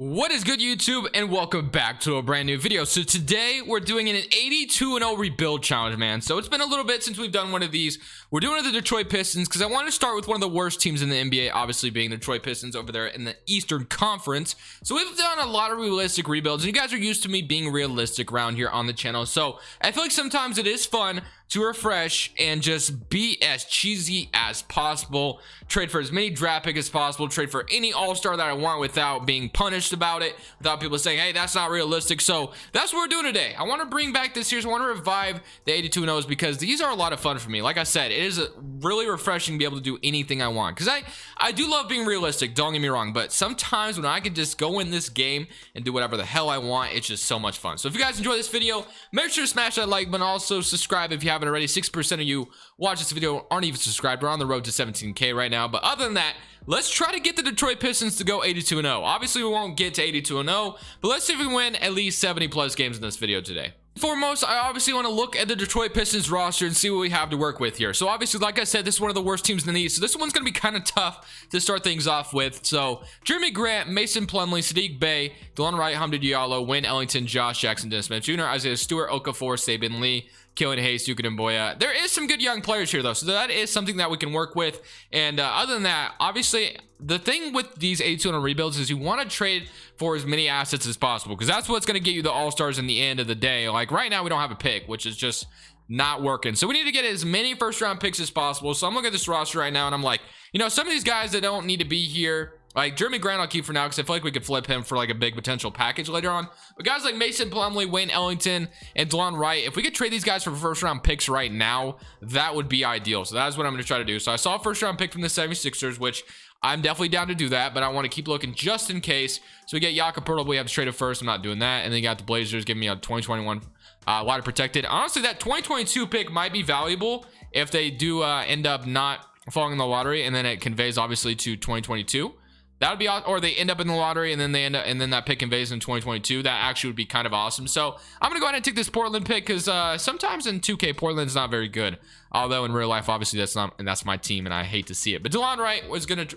What is good, YouTube, and welcome back to a brand new video. So today we're doing an 82-0 rebuild challenge, man. So it's been a little bit since we've done one of these. We're doing it with the Detroit Pistons because I wanted to start with one of the worst teams in the NBA, obviously being the Detroit Pistons over there in the Eastern Conference. So we've done a lot of realistic rebuilds, and you guys are used to me being realistic around here on the channel. So I feel like sometimes it is fun to refresh and just be as cheesy as possible, trade for as many draft picks as possible, trade for any all-star that I want without being punished about it, without people saying, hey, that's not realistic. So that's what we're doing today. I want to bring back this series. I want to revive the 82-0s because these are a lot of fun for me. Like I said, it is really refreshing to be able to do anything I want, because I do love being realistic, don't get me wrong, but sometimes when I can just go in this game and do whatever the hell I want, it's just so much fun. So if you guys enjoy this video, make sure to smash that like button. Also subscribe if you haven't already. 6% of you watch this video aren't even subscribed. We're on the road to 17K right now. But other than that, let's try to get the Detroit Pistons to go 82-0. Obviously, we won't get to 82-0, but let's see if we win at least 70 plus games in this video today. Foremost, I obviously want to look at the Detroit Pistons roster and see what we have to work with here. So obviously, like I said, this is one of the worst teams in the East. So this one's going to be kind of tough to start things off with. So Jeremy Grant, Mason Plumlee, Sadiq Bey, Delon Wright, Hamdou Diallo, Wayne Ellington, Josh Jackson, Dennis Smith Jr., Isaiah Stewart, Okafor, Saban Lee, Killian Hayes, Duke Mboya. There is some good young players here, though, so that is something that we can work with. And other than that, obviously, the thing with these 82-0 rebuilds is you want to trade for as many assets as possible, because that's what's going to get you the all-stars in the end of the day. Like right now, we don't have a pick, which is just not working. So we need to get as many first-round picks as possible. So I'm looking at this roster right now, and I'm like, you know, some of these guys that don't need to be here, like Jeremy Grant, I'll keep for now because I feel like we could flip him for like a big potential package later on. But guys like Mason Plumlee, Wayne Ellington, and Delon Wright, if we could trade these guys for first round picks right now, that would be ideal. So that's what I'm going to try to do. So I saw a first round pick from the 76ers, which I'm definitely down to do that, but I want to keep looking just in case. So we get Jakob Poeltl, we have to trade it first. I'm not doing that. And then you got the Blazers giving me a 2021 wide protected. Honestly, that 2022 pick might be valuable if they do end up not falling in the lottery, and then it conveys obviously to 2022. That would be, or they end up in the lottery and then they end up, and then that pick conveys in 2022. That actually would be kind of awesome. So I'm gonna go ahead and take this Portland pick because sometimes in 2K Portland's not very good. Although in real life, obviously that's not, and that's my team, and I hate to see it. But Delon Wright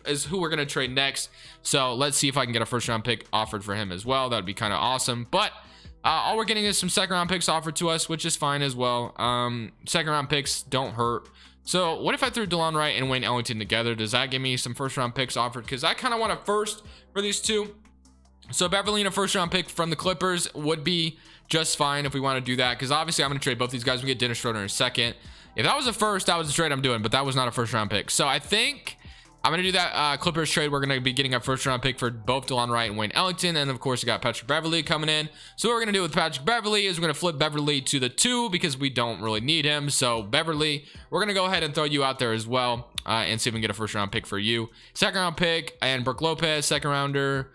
is who we're gonna trade next. So let's see if I can get a first round pick offered for him as well. That would be kind of awesome. But all we're getting is some second round picks offered to us, which is fine as well. Second round picks don't hurt. So what if I threw Delon Wright and Wayne Ellington together? Does that give me some first round picks offered? Because I kind of want a first for these two. So Beverly and a first round pick from the Clippers would be just fine if we want to do that. Because obviously I'm going to trade both these guys. We get Dennis Schroeder in a second. If that was a first, that was the trade I'm doing. But that was not a first round pick. So I think I'm going to do that Clippers trade. We're going to be getting a first round pick for both Delon Wright and Wayne Ellington. And of course, we got Patrick Beverly coming in. So what we're going to do with Patrick Beverly is we're going to flip Beverly to the 2 because we don't really need him. So Beverly, we're going to go ahead and throw you out there as well and see if we can get a first round pick for you. Second round pick and Brook Lopez, second rounder.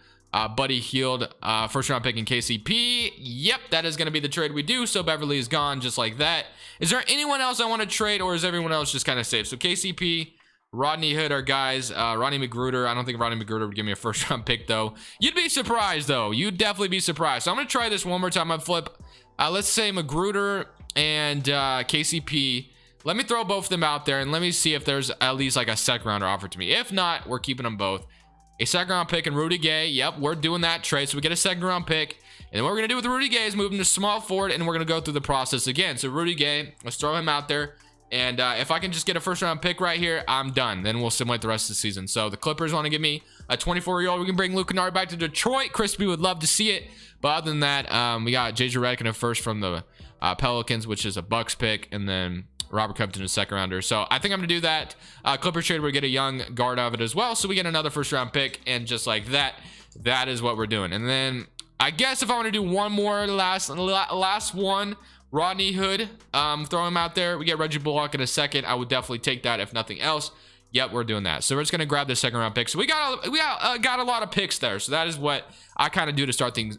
Buddy Hield, first round pick in KCP. Yep, that is going to be the trade we do. So Beverly is gone just like that. Is there anyone else I want to trade, or is everyone else just kind of safe? So KCP, Rodney Hood are guys. Rodney McGruder, I don't think Rodney McGruder would give me a first round pick though. You'd be surprised though. You'd definitely be surprised. So I'm gonna try this one more time. I flip let's say McGruder and KCP. Let me throw both of them out there and let me see if there's at least like a second rounder offered to me. If not, we're keeping them both. A second round pick and Rudy Gay. Yep, we're doing that trade. So we get a second round pick, and then what we're gonna do with Rudy Gay is move him to small forward, and we're gonna go through the process again. So Rudy Gay, let's throw him out there. And if I can just get a first round pick right here, I'm done. Then we'll simulate the rest of the season. So the Clippers want to give me a 24-year-old. We can bring Luke Kennard back to Detroit. Crispy would love to see it. But other than that, we got JJ Redick and a first from the Pelicans, which is a Bucks pick. And then Robert Covington, a second rounder. So I think I'm going to do that. Clippers trade, we get a young guard out of it as well. So we get another first round pick. And just like that, that is what we're doing. And then I guess if I want to do one more last one, Rodney Hood, throw him out there. We get Reggie Bullock in a second. I would definitely take that if nothing else. Yep, we're doing that. So we're just gonna grab this second round pick. So we got a lot of picks there. So that is what I kind of do to start things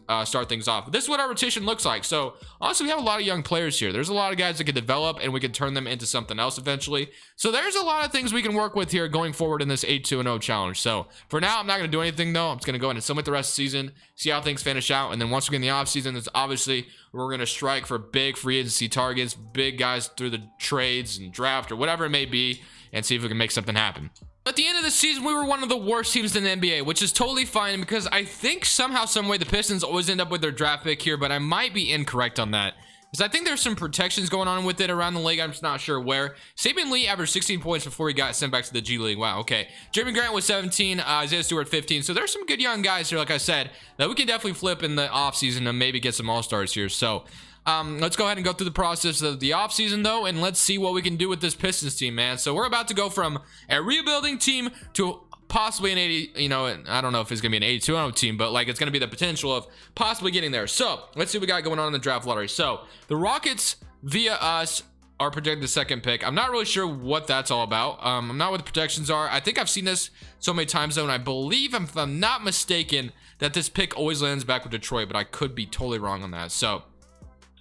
off. This is what our rotation looks like. So honestly, we have a lot of young players here. There's a lot of guys that can develop, and we can turn them into something else eventually. So there's a lot of things we can work with here going forward in this 82-0 challenge. So for now, I'm not gonna do anything though. I'm just gonna go ahead and simulate the rest of the season, see how things finish out, and then once we get in the off season, it's obviously we're gonna strike for big free agency targets, big guys through the trades and draft or whatever it may be. and see if we can make something happen. At the end of the season, we were one of the worst teams in the NBA, which is totally fine because I think somehow, some way, the Pistons always end up with their draft pick here, but I might be incorrect on that. Because I think there's some protections going on with it around the league. I'm just not sure where. Saban Lee averaged 16 points before he got sent back to the G League. Wow, okay. Jeremy Grant was 17, Isaiah Stewart 15. So there's some good young guys here, like I said, that we can definitely flip in the offseason and maybe get some all-stars here. So let's go ahead and go through the process of the offseason, though, and let's see what we can do with this Pistons team, man. So we're about to go from a rebuilding team to possibly an 80, you know, I don't know if it's gonna be an 82-0 team, but like it's gonna be the potential of possibly getting there. So let's see what we got going on in the draft lottery. So the Rockets via us are projected the second pick. I'm not really sure what that's all about. I'm not what the projections are. I think I've seen this so many times though, and I believe, if I'm not mistaken, that this pick always lands back with Detroit, but I could be totally wrong on that. So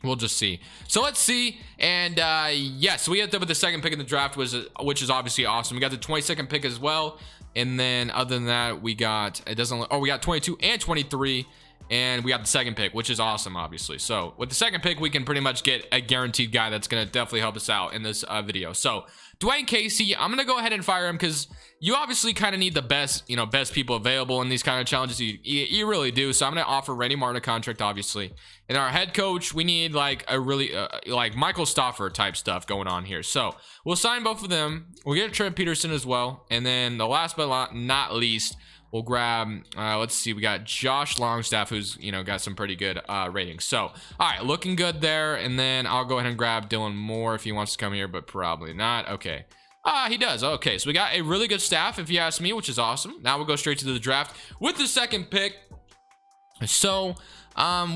we'll just see. So let's see. And yes, we ended up with the second pick in the draft, which is obviously awesome. We got the 22nd pick as well. And then other than that, we got, we got 22 and 23, and we got the second pick, which is awesome, obviously. So with the second pick, we can pretty much get a guaranteed guy that's going to definitely help us out in this video. So Dwayne Casey, I'm going to go ahead and fire him because you obviously kind of need the best, best people available in these kind of challenges. You really do. So I'm going to offer Randy Martin a contract, obviously. And our head coach, we need like a really like Michael Stauffer type stuff going on here. So we'll sign both of them. We'll get Trent Peterson as well. And then the last but not least, we'll grab, let's see, we got Josh Longstaff, who's, got some pretty good ratings. So, all right, looking good there. And then I'll go ahead and grab Dylan Moore if he wants to come here, but probably not. Okay. He does. Okay, so we got a really good staff, if you ask me, which is awesome. Now we'll go straight to the draft with the second pick. So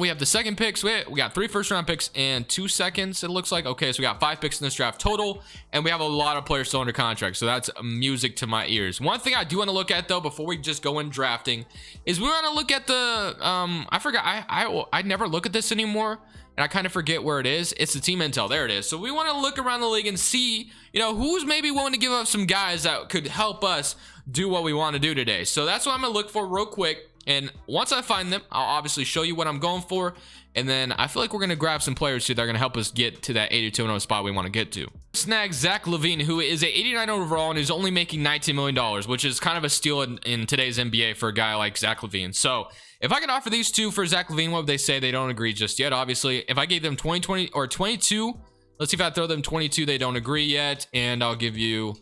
we have the second pick. So we got 3 first-round picks and 2 seconds, it looks like. Okay, so we got 5 picks in this draft total, and we have a lot of players still under contract, so that's music to my ears. One thing I do want to look at, though, before we just go in drafting, is we want to look at the I forgot, I never look at this anymore, and I kind of forget where it is. It's the team intel. There it is. So we want to look around the league and see, who's maybe willing to give up some guys that could help us do what we want to do today. So that's what I'm going to look for real quick. And once I find them, I'll obviously show you what I'm going for. And then I feel like we're going to grab some players here that are going to help us get to that 82-0 spot we want to get to. Snag Zach LaVine, who is a 89 overall and is only making $19 million, which is kind of a steal in today's NBA for a guy like Zach LaVine. So if I could offer these two for Zach LaVine, what would they say? They don't agree just yet, obviously. If I gave them 20 or 22, let's see if I throw them 22, they don't agree yet. And I'll give you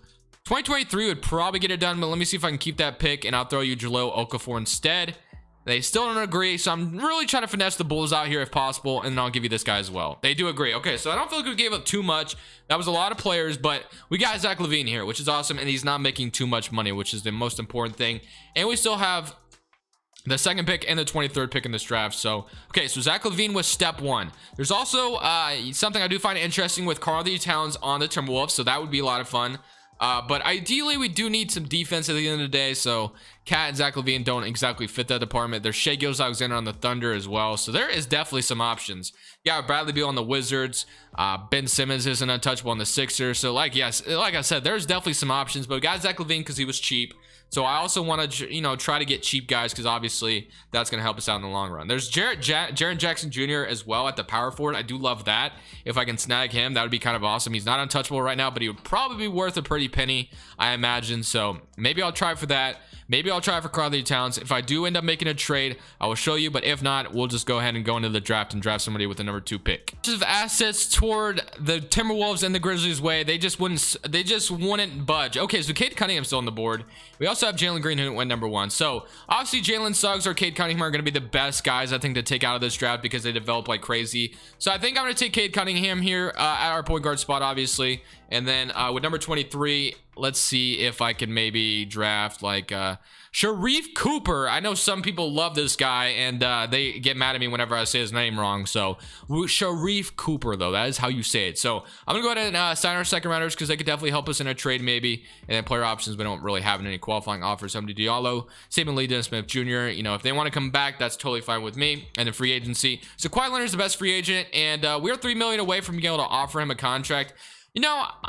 2023 would probably get it done, but let me see if I can keep that pick, and I'll throw you Jahlil Okafor instead. They still don't agree, so I'm really trying to finesse the Bulls out here if possible, and then I'll give you this guy as well. They do agree. Okay, so I don't feel like we gave up too much. That was a lot of players, but we got Zach LaVine here, which is awesome, and he's not making too much money, which is the most important thing. And we still have the second pick and the 23rd pick in this draft. So, okay, so Zach LaVine was step 1. There's also something I do find interesting with Karl-Anthony Towns on the Timberwolves, so that would be a lot of fun. But ideally, we do need some defense at the end of the day. So Cat and Zach LaVine don't exactly fit that department. There's Shai Gilgeous-Alexander on the Thunder as well. So there is definitely some options. Yeah, Bradley Beal on the Wizards. Ben Simmons isn't untouchable on the Sixers. So like I said, there's definitely some options. But we got Zach LaVine because he was cheap. So I also want to, try to get cheap guys because obviously that's going to help us out in the long run. There's Jaren Jackson Jr. as well at the power forward. I do love that. If I can snag him, that would be kind of awesome. He's not untouchable right now, but he would probably be worth a pretty penny, I imagine. So maybe I'll try for that. Maybe I'll try for Karl-Anthony Towns. If I do end up making a trade, I will show you. But if not, we'll just go ahead and go into the draft and draft somebody with the number 2 pick. Of assets toward the Timberwolves and the Grizzlies way, they just wouldn't budge. Okay, so Cade Cunningham's still on the board. We also have Jalen Green, who went number 1. So obviously Jalen Suggs or Cade Cunningham are going to be the best guys I think to take out of this draft because they develop like crazy. So I think I'm going to take Cade Cunningham here at our point guard spot, obviously. And then with number 23, let's see if I can maybe draft like Sharif Cooper. I know some people love this guy and they get mad at me whenever I say his name wrong. So Sharif Cooper, though, that is how you say it. So I'm gonna go ahead and sign our second rounders because they could definitely help us in a trade maybe. And then player options, we don't really have any qualifying offers. Hamdi Diallo, Saban Lee, Dennis Smith Jr. If they want to come back, that's totally fine with me. And then free agency. So Kawhi Leonard's the best free agent, and we're $3 million away from being able to offer him a contract.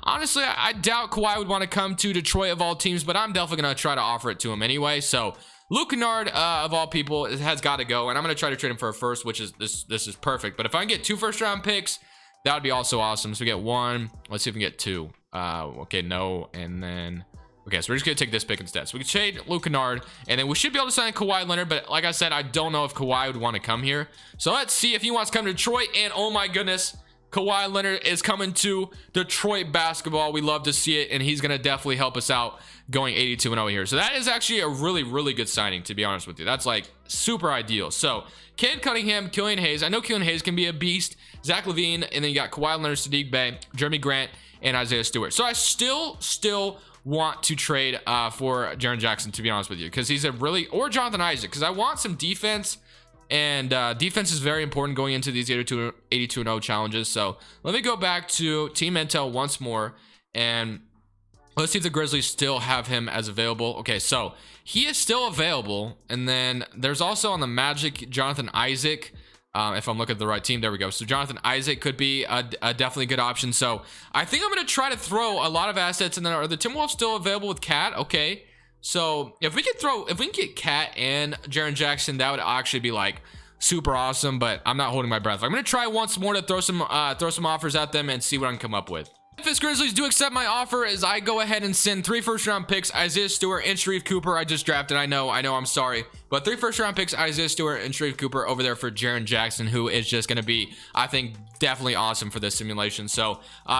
Honestly, I doubt Kawhi would want to come to Detroit of all teams, but I'm definitely going to try to offer it to him anyway. So Luke Kennard, of all people, has got to go, and I'm going to try to trade him for a first, which is this is perfect. But if I can get 2 first-round picks, that would be also awesome. So we get 1. Let's see if we can get 2. Okay, no, and then okay, so we're just gonna take this pick instead. So we can trade Luke Kennard, and then we should be able to sign Kawhi Leonard. But like I said, I don't know if Kawhi would want to come here. So let's see if he wants to come to Detroit. And oh my goodness, Kawhi Leonard is coming to Detroit basketball. We love to see it, and he's gonna definitely help us out going 82-0 here. So that is actually a really good signing, to be honest with you. That's like super ideal. So Cade Cunningham, Killian Hayes. I know Killian Hayes can be a beast. Zach LaVine, and then you got Kawhi Leonard, Sadiq Bey, Jeremy Grant, and Isaiah Stewart. So I still want to trade for Jaren Jackson, to be honest with you, because he's a really, or Jonathan Isaac, because I want some defense, and defense is very important going into these 82-0 challenges. So let me go back to Team Intel once more, and let's see if the Grizzlies still have him as available. Okay, so he is still available, and then there's also on the Magic Jonathan Isaac. If I'm looking at the right team, there we go. So Jonathan Isaac could be a definitely good option. So I think I'm going to try to throw a lot of assets. And then are the Timberwolves still available with Cat? Okay. So if we can get Cat and Jaren Jackson, that would actually be like super awesome. But I'm not holding my breath. I'm going to try once more to throw some offers at them and see what I can come up with. Memphis Grizzlies do accept my offer as I go ahead and send 3 first-round picks, Isaiah Stewart and Sharif Cooper. I just drafted. I know, I'm sorry. But 3 first-round picks, Isaiah Stewart and Sharif Cooper over there for Jaren Jackson, who is just going to be, I think, definitely awesome for this simulation. So,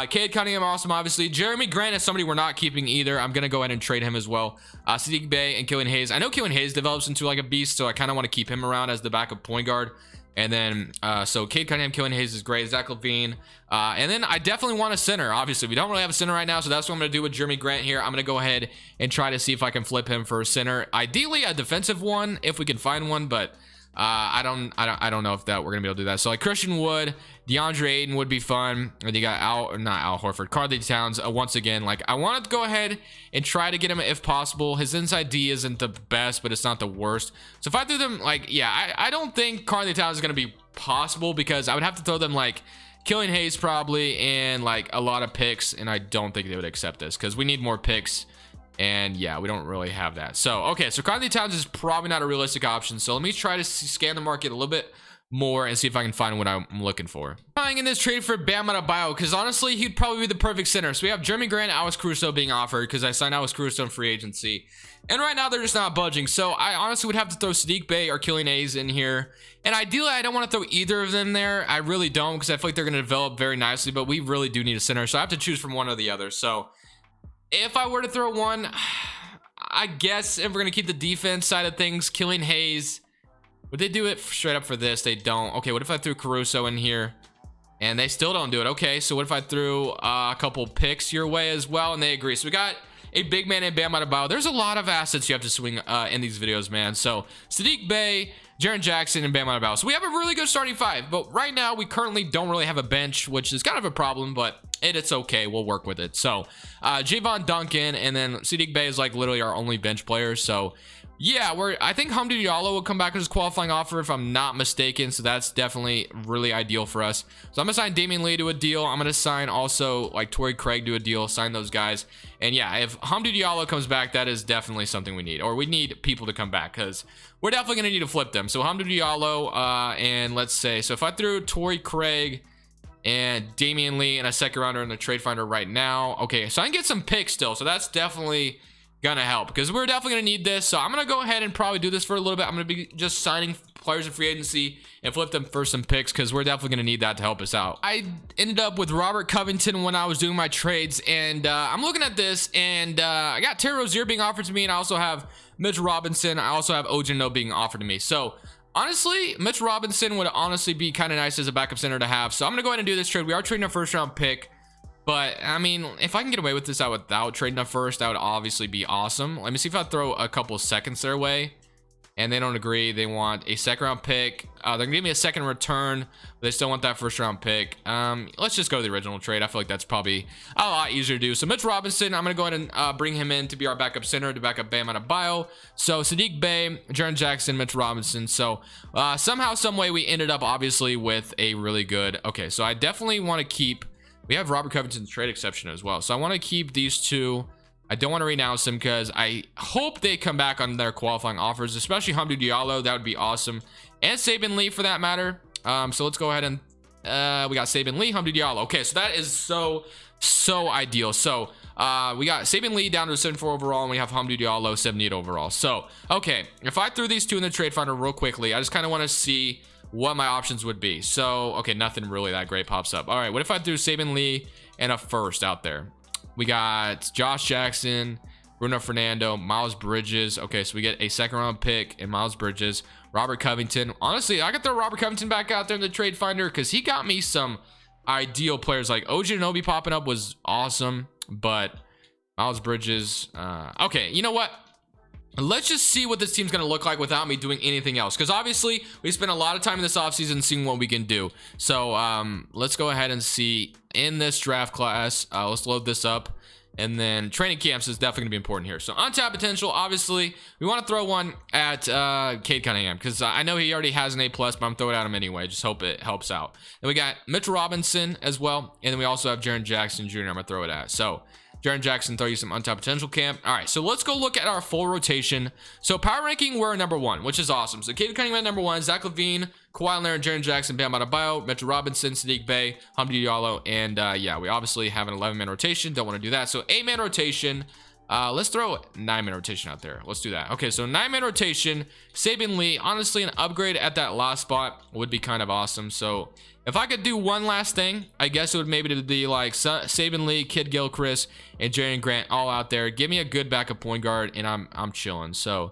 Cade Cunningham, awesome, obviously. Jeremy Grant is somebody we're not keeping either. I'm going to go ahead and trade him as well. Sadiq Bey and Killian Hayes. I know Killian Hayes develops into like a beast, so I kind of want to keep him around as the backup point guard. And then, so Cade Cunningham, Killian Hayes is great. Zach LaVine. And then I definitely want a center. Obviously, we don't really have a center right now, so that's what I'm going to do with Jeremy Grant here. I'm going to go ahead and try to see if I can flip him for a center. Ideally, a defensive one, if we can find one, but I don't know if that we're going to be able to do that. So, like Christian Wood, DeAndre Ayton would be fun. And you got not Al Horford, Karl Towns. Once again, like I want to go ahead and try to get him if possible. His inside D isn't the best, but it's not the worst. So if I threw them, like, yeah, I don't think Karl Towns is going to be possible because I would have to throw them like Killian Hayes probably and like a lot of picks, and I don't think they would accept this because we need more picks. And yeah, we don't really have that. So, okay, so Karl Towns is probably not a realistic option. So let me try to scan the market a little bit more and see if I can find what I'm looking for. Buying in this trade for Bam Adebayo, because honestly, he'd probably be the perfect center. So we have Jeremy Grant, Alex Caruso being offered because I signed Alex Caruso in free agency. And right now, they're just not budging. So I honestly would have to throw Sadiq Bey or Killian Hayes in here. And ideally, I don't want to throw either of them there. I really don't because I feel like they're going to develop very nicely. But we really do need a center. So I have to choose from one or the other. So if I were to throw one, I guess if we're going to keep the defense side of things, Killian Hayes. Would they do it straight up for this? They don't. Okay, what if I threw Caruso in here and they still don't do it? Okay, so what if I threw a couple picks your way as well and they agree? So we got a big man in Bam Adebayo. There's a lot of assets you have to swing in these videos, man. So Sadiq Bey, Jaren Jackson, and Bam Adebayo. So we have a really good starting 5, but right now we currently don't really have a bench, which is kind of a problem, but it's okay. We'll work with it. So Javon Duncan, and then Sadiq Bey is like literally our only bench player. So yeah, I think Hamdou Diallo will come back with his qualifying offer if I'm not mistaken. So that's definitely really ideal for us. So I'm gonna sign Damian Lee to a deal. I'm gonna sign also like Torrey Craig to a deal. Sign those guys. And yeah, if Hamdou Diallo comes back, that is definitely something we need, or we need people to come back because we're definitely gonna need to flip them. So Hamdou Diallo, and let's say, so if I threw Torrey Craig and Damian Lee and a second rounder in the trade finder right now, okay, so I can get some picks still. So that's definitely gonna help because we're definitely gonna need this. So I'm gonna go ahead and probably do this for a little bit. I'm gonna be just signing players in free agency and flip them for some picks because we're definitely gonna need that to help us out. I ended up with Robert Covington when I was doing my trades, and I'm looking at this, and I got Terry Rozier being offered to me, and I also have Mitch Robinson. I also have Ojino being offered to me. So honestly, Mitch Robinson would honestly be kind of nice as a backup center to have. So I'm gonna go ahead and do this trade. We are trading a first round pick. But, I mean, if I can get away with this out without trading up first, that would obviously be awesome. Let me see if I throw a couple seconds their way. And they don't agree. They want a second round pick. They're going to give me a second return. But they still want that first round pick. Let's just go to the original trade. I feel like that's probably a lot easier to do. So, Mitch Robinson, I'm going to go ahead and bring him in to be our backup center, to back up Bam Adebayo. So, Sadiq Bey, Jaren Jackson, Mitch Robinson. So, somehow, some way, we ended up, obviously, with a really good... Okay, so I definitely want to keep... We have Robert Covington's trade exception as well. So I want to keep these two. I don't want to renounce them because I hope they come back on their qualifying offers, especially Hamdou Diallo. That would be awesome. And Saban Lee for that matter. So let's go ahead and we got Saban Lee, Hamdou Diallo. Okay, so that is so So ideal. So we got Saban Lee down to a 74 overall, and we have Hamdou Diallo 78 overall. So okay, if I threw these two in the trade finder real quickly, I just kind of want to see what my options would be. So okay, nothing really that great pops up. All right, what if I threw Saban Lee and a first out there? We got Josh Jackson, Bruno Fernando, Miles Bridges. Okay, so we get a second round pick and Miles Bridges, Robert Covington. Honestly, I could throw Robert Covington back out there in the trade finder because he got me some ideal players. Like OG Anunoby popping up was awesome, but Miles Bridges, okay, you know what, let's just see what this team's going to look like without me doing anything else, because obviously we spent a lot of time in this offseason seeing what we can do. So let's go ahead and see in this draft class. Let's load this up. And then training camps is definitely gonna be important here. So on-tap potential, obviously we want to throw one at Cade Cunningham, because I know he already has an A+, but I'm throwing it at him anyway. Just hope it helps out. Then we got Mitchell Robinson as well, and then we also have Jaren Jackson Jr. I'm gonna throw it at. So Jaren Jackson, throw you some on-tap potential camp. All right, so let's go look at our full rotation. So power ranking, we're number 1, which is awesome. So Cade Cunningham at number 1, Zach LaVine, Kawhi Leonard, Jaren Jackson, Bam Adebayo, Mitchell Robinson, Sadiq Bey, Hamdou Diallo, and yeah, we obviously have an 11-man rotation. Don't want to do that. So 8-man rotation. Let's throw 9-man rotation out there. Let's do that. Okay, so 9-man rotation. Saban Lee, honestly, an upgrade at that last spot would be kind of awesome. So if I could do one last thing, I guess it would maybe be like Saban Lee, Kid Gilchrist, and Jaren Grant all out there. Give me a good backup point guard, and I'm chilling. So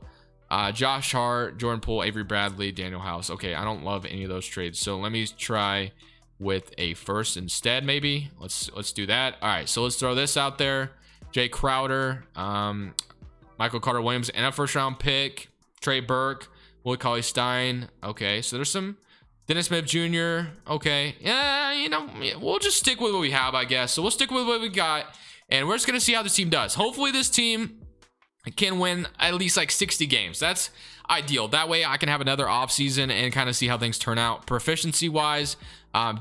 Josh Hart, Jordan Poole, Avery Bradley, Daniel House. Okay, I don't love any of those trades, so let me try with a first instead. Maybe let's do that. All right, so let's throw this out there. Jay Crowder, Michael Carter Williams, and a first-round pick. Trey Burke, Willie Cauley-Stein. Okay, so there's some Dennis Smith Jr. Okay, yeah, you know, we'll just stick with what we have, I guess. So we'll stick with what we got, and we're just gonna see how this team does. Hopefully, this team can win at least like 60 games. That's ideal. That way I can have another off season and kind of see how things turn out. Proficiency wise,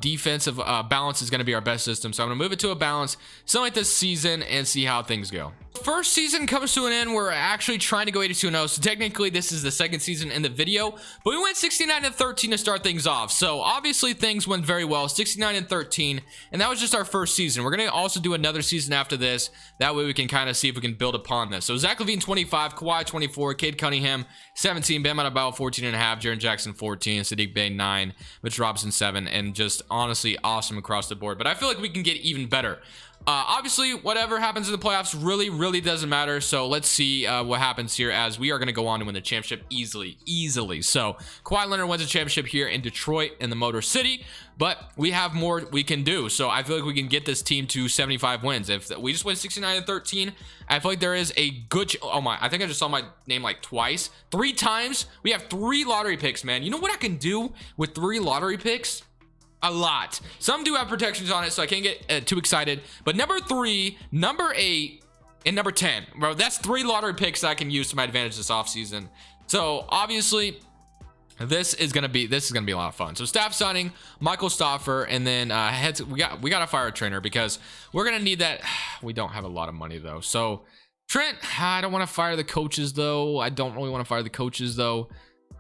defensive balance is going to be our best system, so I'm going to move it to a balance something like this season and see how things go. First season comes to an end. We're actually trying to go 82-0, so technically this is the second season in the video, but we went 69-13 to start things off. So obviously things went very well, 69-13, and that was just our first season. We're going to also do another season after this. That way we can kind of see if we can build upon this. So Zach LaVine 25, Kawhi 24, Cade Cunningham 17, Bam Adebayo 14.5, Jaren Jackson 14, Sadiq Bey 9, Mitch Robinson 7, and just honestly awesome across the board. But I feel like we can get even better. Obviously, whatever happens in the playoffs really doesn't matter. So let's see what happens here, as we are going to go on to win the championship easily. So Kawhi Leonard wins a championship here in Detroit in the Motor City, but we have more we can do. So I feel like we can get this team to 75 wins. If we just win 69-13, I feel like there is a good oh my, I think I just saw my name like twice, 3 times. We have 3 lottery picks, man. You know what I can do with 3 lottery picks? A lot. Some do have protections on it, so I can't get too excited. But number 3, number 8, and number 10, bro, that's 3 lottery picks that I can use to my advantage this offseason. So obviously, this is gonna be a lot of fun. So staff signing Michael Stoffer, and then we gotta fire a trainer because we're gonna need that. We don't have a lot of money though. So Trent, I don't want to fire the coaches though.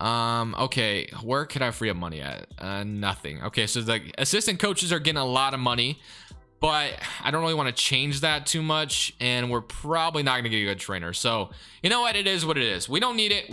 Okay, where could I free up money at? Nothing. Okay, so the assistant coaches are getting a lot of money, but I don't really want to change that too much, and we're probably not gonna get a good trainer. So you know what, it is what it is. We don't need it.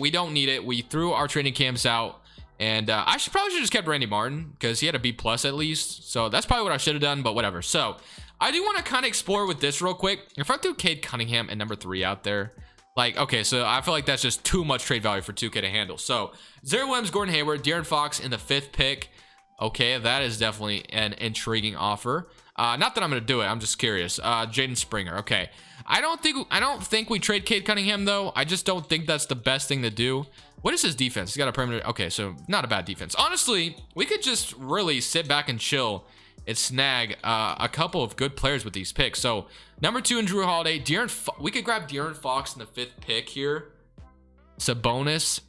We threw our training camps out, and I probably should just kept Randy Martin because he had a B+ at least. So that's probably what I should have done, but whatever. So I do want to kind of explore with this real quick. If I threw Cade Cunningham at number 3 out there, like, okay, so I feel like that's just too much trade value for 2K to handle. So Zaire Williams, Gordon Hayward, De'Aaron Fox in the 5th pick. Okay, that is definitely an intriguing offer. Not that I'm gonna do it, I'm just curious. Jaden Springer. Okay, I don't think we trade Cade Cunningham though. I just don't think that's the best thing to do. What is his defense? He's got a perimeter. Okay, so not a bad defense. Honestly, we could just really sit back and chill and snag a couple of good players with these picks. So number 2 in Drew Holiday, we could grab De'Aaron Fox in the 5th pick here. Sabonis.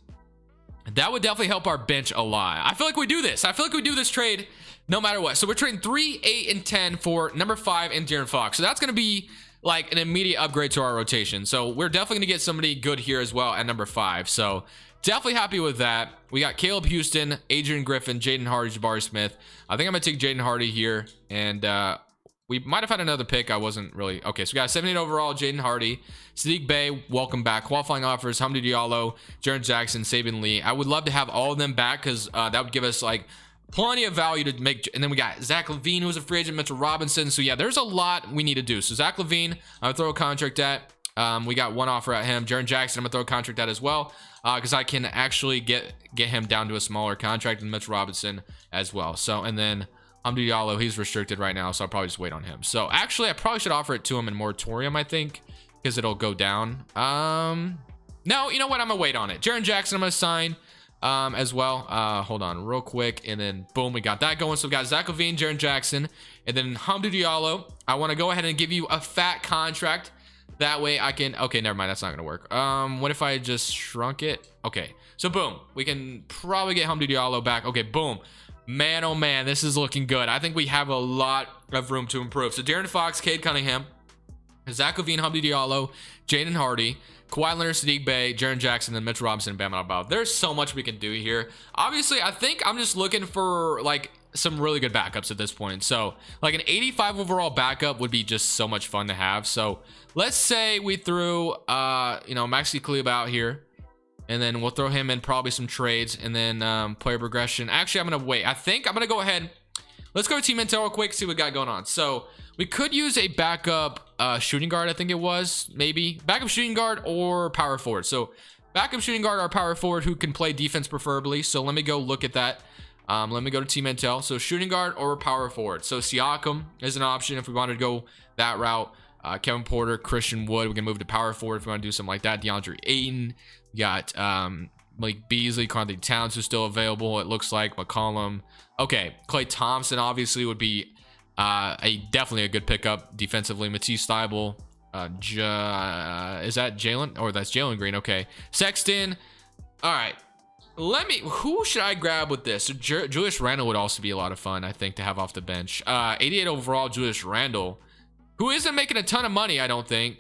That would definitely help our bench a lot. I feel like we do this. I feel like we do this trade no matter what. So we're trading 3, 8, and 10 for number 5 and De'Aaron Fox. So that's going to be like an immediate upgrade to our rotation. So we're definitely going to get somebody good here as well at number 5. So definitely happy with that. We got Caleb Houston, Adrian Griffin, Jaden Hardy, Jabari Smith. I think I'm going to take Jaden Hardy here. And We might have had another pick. I wasn't really okay. So we got 78 overall, Jaden Hardy, Sadiq Bey, welcome back. Qualifying offers: Hamdi Diallo, Jaren Jackson, Saban Lee. I would love to have all of them back because that would give us like plenty of value to make. And then we got Zach LaVine, who's a free agent, Mitchell Robinson. So yeah, there's a lot we need to do. So Zach LaVine, I'm gonna throw a contract at. We got one offer at him. Jaren Jackson, I'm gonna throw a contract at as well, because I can actually get him down to a smaller contract than Mitchell Robinson as well. So and then Hamdi Diallo, he's restricted right now, so I'll probably just wait on him. So actually, I probably should offer it to him in moratorium, I think, because it'll go down. No, you know what? I'm gonna wait on it. Jaren Jackson, I'm gonna sign as well. Hold on real quick, and then boom, we got that going. So we got Zach LaVine, Jaren Jackson, and then Hamdi Diallo. I want to go ahead and give you a fat contract. That way I can, okay, never mind. That's not gonna work. What if I just shrunk it? Okay, so boom, we can probably get Hamdi Diallo back. Okay, boom. Man, oh man, this is looking good. I think we have a lot of room to improve. So De'Aaron Fox, Cade Cunningham, Zach LaVine, Hamdi Diallo, Jaden Hardy, Kawhi Leonard, Sadiq Bey, Jaren Jackson, and Mitch Robinson, and Bam Adebayo. There's so much we can do here. Obviously, I think I'm just looking for like some really good backups at this point. So like an 85 overall backup would be just so much fun to have. So let's say we threw Maxi Kleber out here, and then we'll throw him in probably some trades, and then player progression. Actually, I'm gonna wait. I think I'm gonna go ahead. Let's go to team intel real quick, see what we got going on. So we could use a backup shooting guard. I think it was maybe backup shooting guard or power forward. So backup shooting guard or power forward who can play defense preferably. So let me go look at that. Let me go to team intel. So shooting guard or power forward. So Siakam is an option if we wanted to go that route. Kevin Porter, Christian Wood. We can move to power forward if we want to do something like that. DeAndre Ayton. We got Malik Beasley, Karl-Anthony Towns, who's still available. It looks like McCollum. Okay, Klay Thompson obviously would be definitely a good pickup defensively. Matisse Thybulle. Is that Jalen? Or that's Jalen Green. Okay, Sexton. All right. Who should I grab with this? So Julius Randle would also be a lot of fun, I think, to have off the bench. 88 overall, Julius Randle, who isn't making a ton of money, I don't think.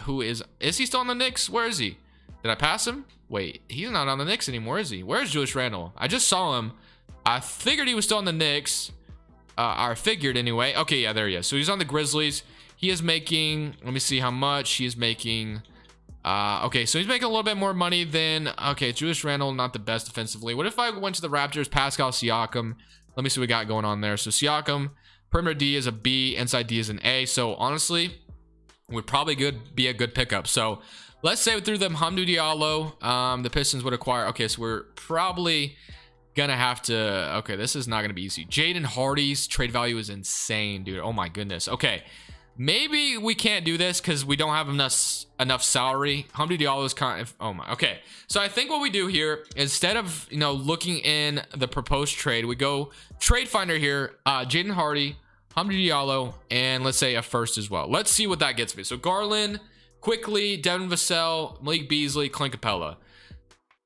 Who is he still on the Knicks? Where is he? Did I pass him? Wait, he's not on the Knicks anymore, is he? Where's Julius Randle? I just saw him. I figured he was still on the Knicks. I figured anyway. Okay, yeah, there he is. So he's on the Grizzlies. He is making, let me see how much he is making. Okay, so he's making a little bit more money than, okay, Julius Randle, not the best defensively. What if I went to the Raptors, Pascal Siakam? Let me see what we got going on there. So Siakam, perimeter D is a B, inside D is an A. So honestly, would probably be a good pickup. So let's say through them Hamdou Diallo, the Pistons would acquire. Okay, so we're probably gonna have to, okay, this is not gonna be easy. Jaden Hardy's trade value is insane, dude. Oh my goodness. Okay, maybe we can't do this because we don't have enough salary. Hamdou Diallo is kind of, oh my, okay. So I think what we do here, instead of looking in the proposed trade, we go trade finder here. Jaden Hardy, Hamdou Diallo, and let's say a first as well. Let's see what that gets me. So Garland, quickly, Devin Vassell, Malik Beasley, Clint Capella.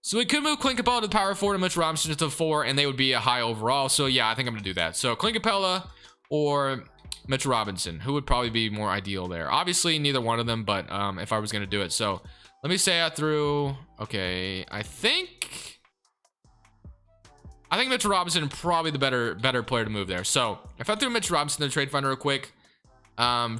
So we could move Clint Capella to the power forward and Mitch Robinson to the 4, and they would be a high overall. So yeah, I think I'm gonna do that. So Clint Capella or Mitch Robinson, who would probably be more ideal there? Obviously neither one of them, but if I was gonna do it. So let me say I threw, okay, I think Mitch Robinson probably the better player to move there. So if I threw Mitch Robinson in the trade finder real quick,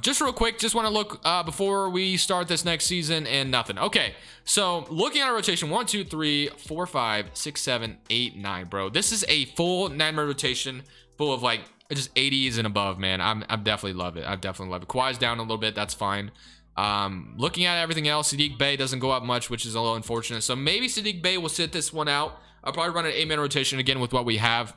just want to look before we start this next season, and nothing. Okay, so looking at our rotation, 1 2 3 4 5 6 7 8 9, bro. This is a full 9-man rotation full of like just 80s and above, man. I'm definitely love it. I definitely love it. Kawhi's down a little bit, that's fine. Looking at everything else, Sadiq Bey doesn't go up much, which is a little unfortunate. So maybe Sadiq Bey will sit this one out. I'll probably run an 8-man rotation again with what we have,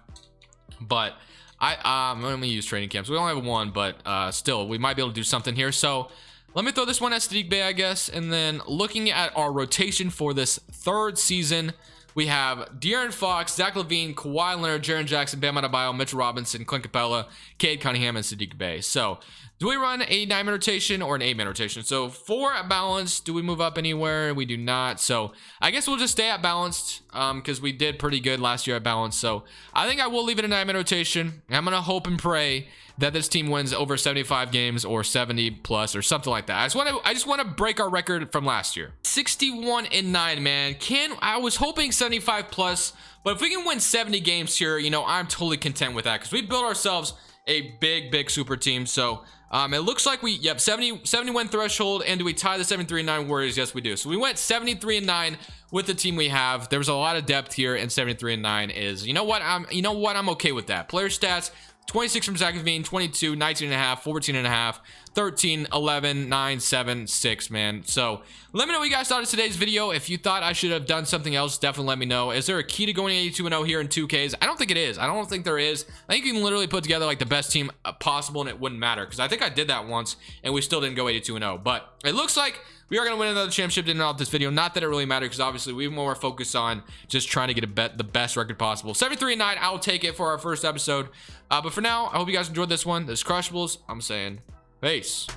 but I'm gonna use training camps. We only have one, but still, we might be able to do something here. So let me throw this one at Sadiq Bey, I guess. And then looking at our rotation for this third season, we have De'Aaron Fox, Zach LaVine, Kawhi Leonard, Jaren Jackson, Bam Adebayo, Mitchell Robinson, Clint Capella, Cade Cunningham, and Sadiq Bey. So do we run a 9-man rotation or an 8-man rotation? So 4 at balanced. Do we move up anywhere? We do not. So I guess we'll just stay at balanced because we did pretty good last year at balanced. So I think I will leave it a 9-man rotation. I'm going to hope and pray that this team wins over 75 games or 70 plus or something like that. I just want to break our record from last year. 61-9, man. I was hoping 75 plus, but if we can win 70 games here, I'm totally content with that because we built ourselves a big super team. So it looks like we 70 win threshold. And do we tie the 73-9 Warriors? Yes, we do. So we went 73-9 with the team we have. There was a lot of depth here, and 73-9 is, you know what, I'm okay with that. Player stats: 26 from Zach LaVine, 22, 19.5, 14.5, 13, 11, 9, 7, 6, man. So let me know what you guys thought of today's video. If you thought I should have done something else, definitely let me know. Is there a key to going 82-0 here in 2Ks? I don't think it is. I don't think there is. I think you can literally put together like the best team possible and it wouldn't matter, because I think I did that once and we still didn't go 82-0. But it looks like we are going to win another championship in this video. Not that it really mattered, because obviously we more focused on just trying to get the best record possible. 73-9, I'll take it for our first episode. But for now, I hope you guys enjoyed this one. This is Crushables. I'm saying peace.